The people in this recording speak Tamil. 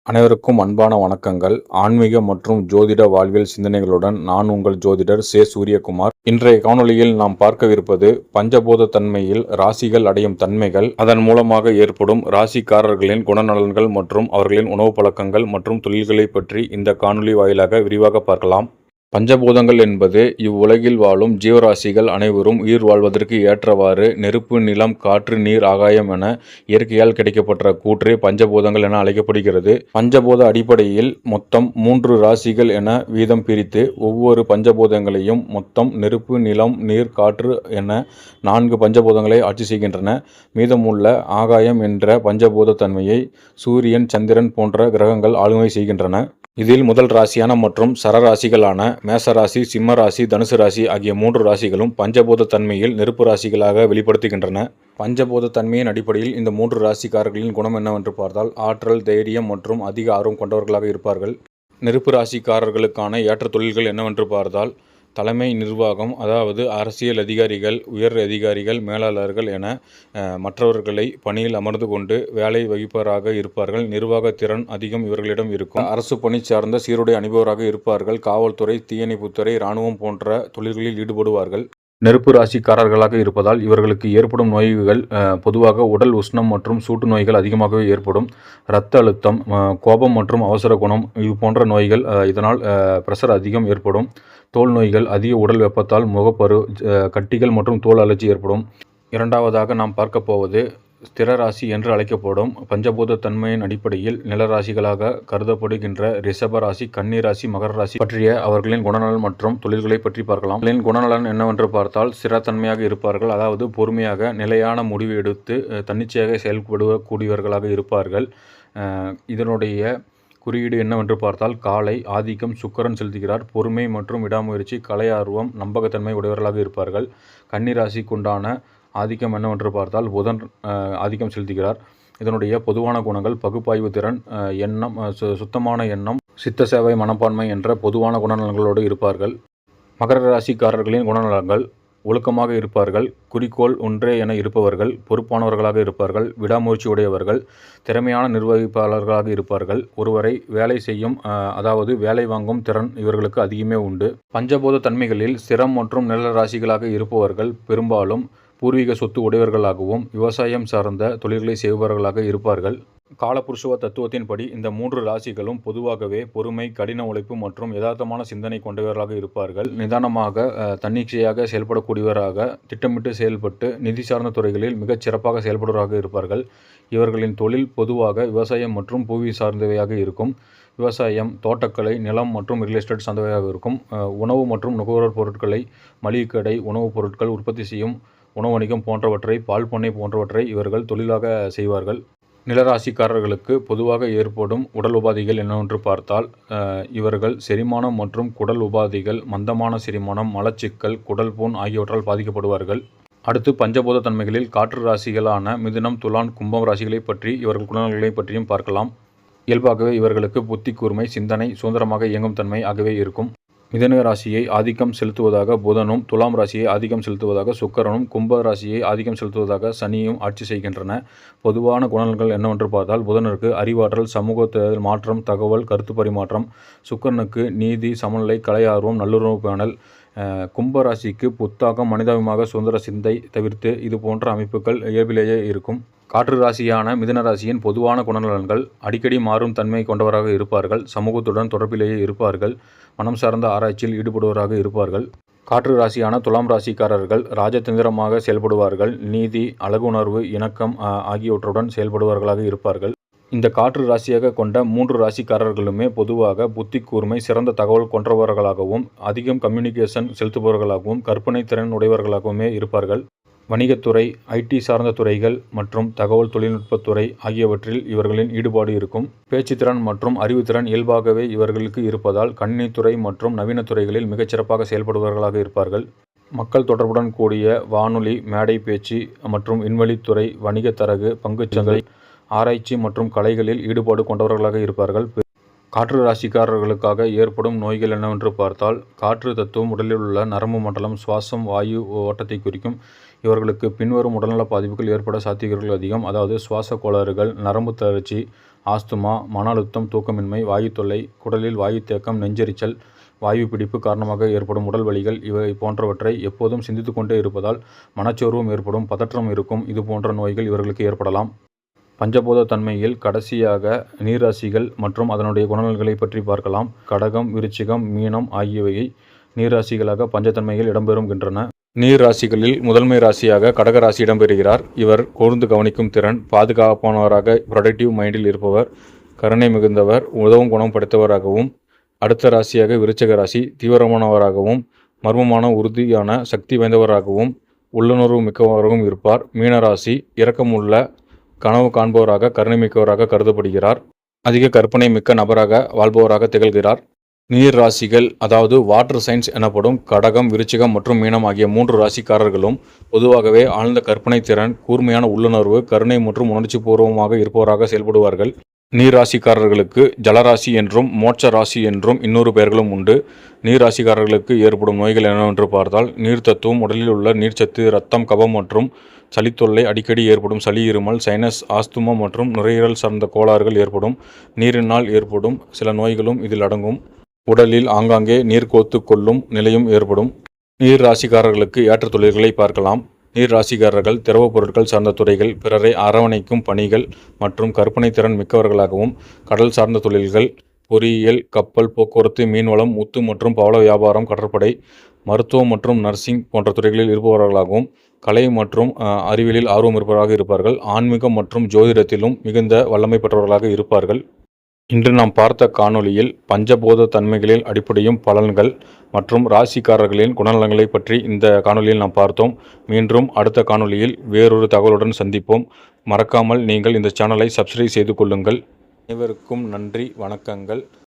அனைவருக்கும் அன்பான வணக்கங்கள். ஆன்மீக மற்றும் ஜோதிட வாழ்வியல் சிந்தனைகளுடன் நான் உங்கள் ஜோதிடர் சூரியகுமார். இன்றைய காணொளியில் நாம் பார்க்கவிருப்பது பஞ்சபூத தன்மையில் ராசிகள் அடையும் தன்மைகள், அதன் மூலமாக ஏற்படும் ராசிக்காரர்களின் குணநலன்கள் மற்றும் அவர்களின் உணவு பழக்கங்கள் மற்றும் தொழில்களை பற்றி இந்த காணொளி வாயிலாக விரிவாக பார்க்கலாம். பஞ்சபூதங்கள் என்பது இவ்வுலகில் வாழும் ஜீவராசிகள் அனைவரும் உயிர் வாழ்வதற்கு ஏற்றவாறு நெருப்பு, நிலம், காற்று, நீர், ஆகாயம் என இயற்கையால் கிடைக்கப்பட்ட கூற்றே பஞ்சபூதங்கள் என அழைக்கப்படுகிறது. பஞ்சபூத அடிப்படையில் மொத்தம் 3 ராசிகள் என வீதம் பிரித்து ஒவ்வொரு பஞ்சபூதங்களையும் மொத்தம் நெருப்பு, நிலம், நீர், காற்று என 4 பஞ்சபூதங்களை ஆட்சி செய்கின்றன. மீதமுள்ள ஆகாயம் என்ற பஞ்சபூத தன்மையை சூரியன், சந்திரன் போன்ற கிரகங்கள் ஆளுமை செய்கின்றன. இதில் முதல் ராசியான மற்றும் சரராசிகளான மேசராசி, சிம்ம ராசி, தனுசு ராசி ஆகிய 3 ராசிகளும் பஞ்சபூத தன்மையில் நெருப்பு ராசிகளாக வெளிப்படுத்துகின்றன. பஞ்சபூத தன்மையின் அடிப்படையில் இந்த 3 ராசிக்காரர்களின் குணம் என்னவென்று பார்த்தால் ஆற்றல், தைரியம் மற்றும் அதிக ஆர்வம் கொண்டவர்களாக இருப்பார்கள். நெருப்பு ராசிக்காரர்களுக்கான ஏற்ற தொழில்கள் என்னவென்று பார்த்தால் தலைமை நிர்வாகம், அதாவது அரசியல் அதிகாரிகள், உயர் அதிகாரிகள், மேலாளர்கள் என மற்றவர்களை பணியில் அமர்ந்து கொண்டு வேலை வகிப்பவராக இருப்பார்கள். நிர்வாக திறன் அதிகம் இவர்களிடம் இருக்கும். அரசு பணி சார்ந்த சீருடை அணிபவராக இருப்பார்கள். காவல்துறை, தீயணைப்புத்துறை, இராணுவம் போன்ற தொழில்களில் ஈடுபடுவார்கள். நெருப்பு ராசிக்காரர்களாக இருப்பதால் இவர்களுக்கு ஏற்படும் நோய்கள் பொதுவாக உடல் உஷ்ணம் மற்றும் சூட்டு நோய்கள் அதிகமாகவே ஏற்படும். இரத்த அழுத்தம், கோபம் மற்றும் அவசர குணம் இது போன்ற நோய்கள், இதனால் பிரஷர் அதிகம் ஏற்படும். தோல் நோய்கள், அதிக உடல் வெப்பத்தால் முகப்பரு, கட்டிகள் மற்றும் தோல் அலர்ஜி ஏற்படும். இரண்டாவதாக நாம் பார்க்க போவது ஸ்திர ராசி என்று அழைக்கப்படும் பஞ்சபூத தன்மையின் அடிப்படையில் நிலராசிகளாக கருதப்படுகின்ற ரிஷப ராசி, கன்னி ராசி, மகர ராசி பற்றிய அவர்களின் குணநலன் மற்றும் தொழில்களை பற்றி பார்க்கலாம். அவர்களின் குணநலன் என்னவென்று பார்த்தால் ஸ்திரத்தன்மையாக இருப்பார்கள், அதாவது பொறுமையாக நிலையான முடிவு எடுத்து தன்னிச்சையாக செயல்படக்கூடியவர்களாக இருப்பார்கள். இதனுடைய குறியீடு என்னவென்று பார்த்தால் காலை ஆதிக்கம் சுக்கிரன் செலுத்துகிறார். பொறுமை மற்றும் விடாமுயற்சி, கலை ஆர்வம், நம்பகத்தன்மை உடையவர்களாக இருப்பார்கள். கன்னி ராசிக்குண்டான ஆதிக்கம் என்னவென்று பார்த்தால் புதன் ஆதிக்கம் செலுத்துகிறார். இதனுடைய பொதுவான குணங்கள் பகுப்பாய்வு திறன், எண்ணம், சுத்தமான எண்ணம், சித்த சேவை மனப்பான்மை என்ற பொதுவான குணநலங்களோடு இருப்பார்கள். மகர ராசிக்காரர்களின் குணநலங்கள் ஒழுக்கமாக இருப்பார்கள், குறிக்கோள் ஒன்றே என இருப்பவர்கள், பொறுப்பானவர்களாக இருப்பார்கள், விடாமுயற்சி உடையவர்கள், திறமையான நிர்வகிப்பாளர்களாக இருப்பார்கள். ஒருவரை வேலை செய்யும், அதாவது வேலை வாங்கும் திறன் இவர்களுக்கு அதிகமே உண்டு. பஞ்சபூத தன்மைகளில் ஸ்திரம் மற்றும் நில ராசிகளாக இருப்பவர்கள் பெரும்பாலும் பூர்வீக சொத்து உடையவர்களாகவும் விவசாயம் சார்ந்த தொழில்களை செய்பவர்களாக இருப்பார்கள். காலபுருஷ தத்துவத்தின்படி இந்த 3 ராசிகளும் பொதுவாகவே பொறுமை, கடின உழைப்பு மற்றும் யதார்த்தமான சிந்தனை கொண்டவர்களாக இருப்பார்கள். நிதானமாக, தன்னிச்சையாக செயல்படக்கூடியவராக, திட்டமிட்டு செயல்பட்டு நிதி சார்ந்த துறைகளில் மிகச் சிறப்பாக செயல்படுவராக இருப்பார்கள். இவர்களின் தொழில் பொதுவாக விவசாயம் மற்றும் பூவி சார்ந்தவையாக இருக்கும். விவசாயம், தோட்டக்கலை, நிலம் மற்றும் ரியல் எஸ்டேட் சார்ந்தவையாக இருக்கும். உணவு மற்றும் நுகர்வோர் பொருட்களை, மளிகை கடை, உணவுப் பொருட்கள் உற்பத்தி செய்யும் உணவு வணிகம் போன்றவற்றை, பால் பண்ணை போன்றவற்றை இவர்கள் தொழிலாக செய்வார்கள். நிலராசிக்காரர்களுக்கு பொதுவாக ஏற்படும் உடல் உபாதைகள் என்னவென்று பார்த்தால் இவர்கள் செரிமானம் மற்றும் குடல் உபாதைகள், மந்தமான செரிமானம், மலச்சிக்கல், குடல் புண் ஆகியவற்றால் பாதிக்கப்படுவார்கள். அடுத்து பஞ்சபூத தன்மைகளில் காற்று ராசிகளான மிதுனம், துலாம், கும்பம் ராசிகளை பற்றி இவர்கள் குணநலன்களை பற்றியும் பார்க்கலாம். இயல்பாகவே இவர்களுக்கு புத்தி கூர்மை, சிந்தனை, சுதந்திரமாக இயங்கும் தன்மை ஆகவே இருக்கும். மிதுன ராசியை ஆதிக்கம் செலுத்துவதாக புதனும், துலாம் ராசியை ஆதிக்கம் செலுத்துவதாக சுக்கிரனும், கும்ப ராசியை ஆதிக்கம் செலுத்துவதாக சனியும் ஆட்சி செய்கின்றன. பொதுவான குணநலன்கள் என்னவென்று பார்த்தால் புதனுக்கு அறிவாற்றல், சமூக மாற்றம், தகவல், கருத்து பரிமாற்றம். சுக்கிரனுக்கு நீதி, சமநிலை, கலை ஆர்வம், நல்லுறவு பேணல். கும்ப ராசிக்கு புத்தாக்கம், மனிதாபிமாக, சுதந்திர சிந்தை தவிர்த்து இது போன்ற அமைப்புகள் இயல்பிலேயே இருக்கும். காற்று ராசியான மிதுன ராசியின் பொதுவான குணநலன்கள் அடிக்கடி மாறும் தன்மை கொண்டவராக இருப்பார்கள். சமூகத்துடன் தொடர்பிலேயே இருப்பார்கள். மனம் சார்ந்த ஆராய்ச்சியில் ஈடுபடுவராக இருப்பார்கள். காற்று ராசியான துலாம் ராசிக்காரர்கள் ராஜதந்திரமாக செயல்படுவார்கள். நீதி, அழகுணர்வு, இணக்கம் ஆகியவற்றுடன் செயல்படுவர்களாக இருப்பார்கள். இந்த காற்று ராசியாக கொண்ட 3 ராசிக்காரர்களுமே பொதுவாக புத்தி கூர்மை, சிறந்த தகவல் கொண்டவர்களாகவும் அதிகம் கம்யூனிகேஷன் செலுத்துபவர்களாகவும் கற்பனை திறன் உடையவர்களாகவுமே இருப்பார்கள். வணிகத்துறை, ஐடி சார்ந்த துறைகள் மற்றும் தகவல் தொழில்நுட்பத்துறை ஆகியவற்றில் இவர்களின் ஈடுபாடு இருக்கும். பேச்சுத்திறன் மற்றும் அறிவுத்திறன் இயல்பாகவே இவர்களுக்கு இருப்பதால் கணினித்துறை மற்றும் நவீன துறைகளில் மிகச் சிறப்பாக செயல்படுபவர்களாக இருப்பார்கள். மக்கள் தொடர்புடன் கூடிய வானொலி, மேடை பேச்சு மற்றும் விண்வெளித்துறை, வணிக தரகு, பங்குச்சந்தை, ஆராய்ச்சி மற்றும் கலைகளில் ஈடுபாடு கொண்டவர்களாக இருப்பார்கள். காற்று ராசிக்காரர்களுக்காக ஏற்படும் நோய்கள் என்னவென்று பார்த்தால் காற்று தத்துவம் உடலில் உள்ள நரம்பு மண்டலம், சுவாசம், வாயு ஓட்டத்தை குறிக்கும். இவர்களுக்கு பின்வரும் உடல்நல பாதிப்புகள் ஏற்பட சாத்தியங்கள் அதிகம். அதாவது சுவாச கோளாறுகள், நரம்பு தளர்ச்சி, ஆஸ்துமா, மன அழுத்தம், தூக்கமின்மை, வாயு தொல்லை, குடலில் வாயு தேக்கம், நெஞ்செரிச்சல், வாயு பிடிப்பு காரணமாக ஏற்படும் உடல் வலிகள் இவை போன்றவற்றை எப்போதும் சிந்தித்துக் கொண்டே இருப்பதால் மனச்சோர்வும் ஏற்படும், பதற்றம் இருக்கும். இது போன்ற நோய்கள் இவர்களுக்கு ஏற்படலாம். பஞ்சபூத தன்மையில் கடைசியாக நீர்ராசிகள் மற்றும் அதனுடைய குணநலன்களை பற்றி பார்க்கலாம். கடகம், விருச்சிகம், மீனம் ஆகியவை நீர்ராசிகளாக பஞ்சத்தன்மையில் இடம்பெறுகின்றன. நீர் ராசிகளில் முதன்மை ராசியாக கடக ராசி இடம்பெறுகிறார். இவர் கூர்ந்து கவனிக்கும் திறன், பாதுகாப்பானவராக, ப்ரொடக்டிவ் மைண்டில் இருப்பவர், கருணை மிகுந்தவர், உதவும் குணம் படைத்தவராகவும். அடுத்த ராசியாக விருச்சிக ராசி தீவிரமானவராகவும், மர்மமான உறுதியான சக்தி வாய்ந்தவராகவும், உள்ளுணர்வு மிக்கவராகவும் இருப்பார். மீனராசி இரக்கமுள்ள கனவு காண்பவராக, கருணை மிக்கவராக கருதப்படுகிறார். அதிக கற்பனை மிக்க நபராக வாழ்பவராக திகழ்கிறார். நீர் ராசிகள் அதாவது வாட்டர் சைன்ஸ் எனப்படும் கடகம், விருச்சிகம் மற்றும் மீனம் ஆகிய 3 ராசிக்காரர்களும் பொதுவாகவே ஆழ்ந்த கற்பனை திறன், கூர்மையான உள்ளுணர்வு, கருணை மற்றும் உணர்ச்சி பூர்வமாக இருப்பவராக செயல்படுவார்கள். நீர் ராசிக்காரர்களுக்கு ஜலராசி என்றும் மோட்ச ராசி என்றும் இன்னொரு பெயர்களும் உண்டு. நீர் ராசிக்காரர்களுக்கு ஏற்படும் நோய்கள் என்னவென்று பார்த்தால், நீர் தத்துவம், உடலில் உள்ள நீர்ச்சத்து, இரத்தம், கபம் மற்றும் சளித்தொல்லை, அடிக்கடி ஏற்படும் சளி, இருமல், சைனஸ், ஆஸ்துமா மற்றும் நுரையீரல் சார்ந்த கோளாறுகள் ஏற்படும். நீரினால் ஏற்படும் சில நோய்களும் இதில் அடங்கும். உடலில் ஆங்காங்கே நீர் கோத்து கொள்ளும் நிலையும் ஏற்படும். நீர் ராசிக்காரர்களுக்கு ஏற்ற தொழில்களை பார்க்கலாம். நீர் ராசிக்காரர்கள் திரவ பொருட்கள் சார்ந்த துறைகள், பிறரை அரவணைக்கும் பணிகள் மற்றும் கற்பனை திறன் மிக்கவர்களாகவும், கடல் சார்ந்த தொழில்கள், பொறியியல், கப்பல் போக்குவரத்து, மீன்வளம், முத்து மற்றும் பவள வியாபாரம், கடற்படை, மருத்துவம் மற்றும் நர்சிங் போன்ற துறைகளில் இருப்பவர்களாகவும், கலை மற்றும் அறிவியலில் ஆர்வம் இருப்பவராக இருப்பார்கள். ஆன்மீகம் மற்றும் ஜோதிடத்திலும் மிகுந்த வல்லமை பெற்றவர்களாக இருப்பார்கள். இன்று நாம் பார்த்த காணொளியில் பஞ்சபூத தன்மைகளில் அடிப்படையும் பலன்கள் மற்றும் ராசிக்காரர்களின் குணநலங்களை பற்றி இந்த காணொளியில் நாம் பார்த்தோம். மீண்டும் அடுத்த காணொளியில் வேறொரு தகவலுடன் சந்திப்போம். மறக்காமல் நீங்கள் இந்த சேனலை சப்ஸ்கிரைப் செய்து கொள்ளுங்கள். அனைவருக்கும் நன்றி, வணக்கங்கள்.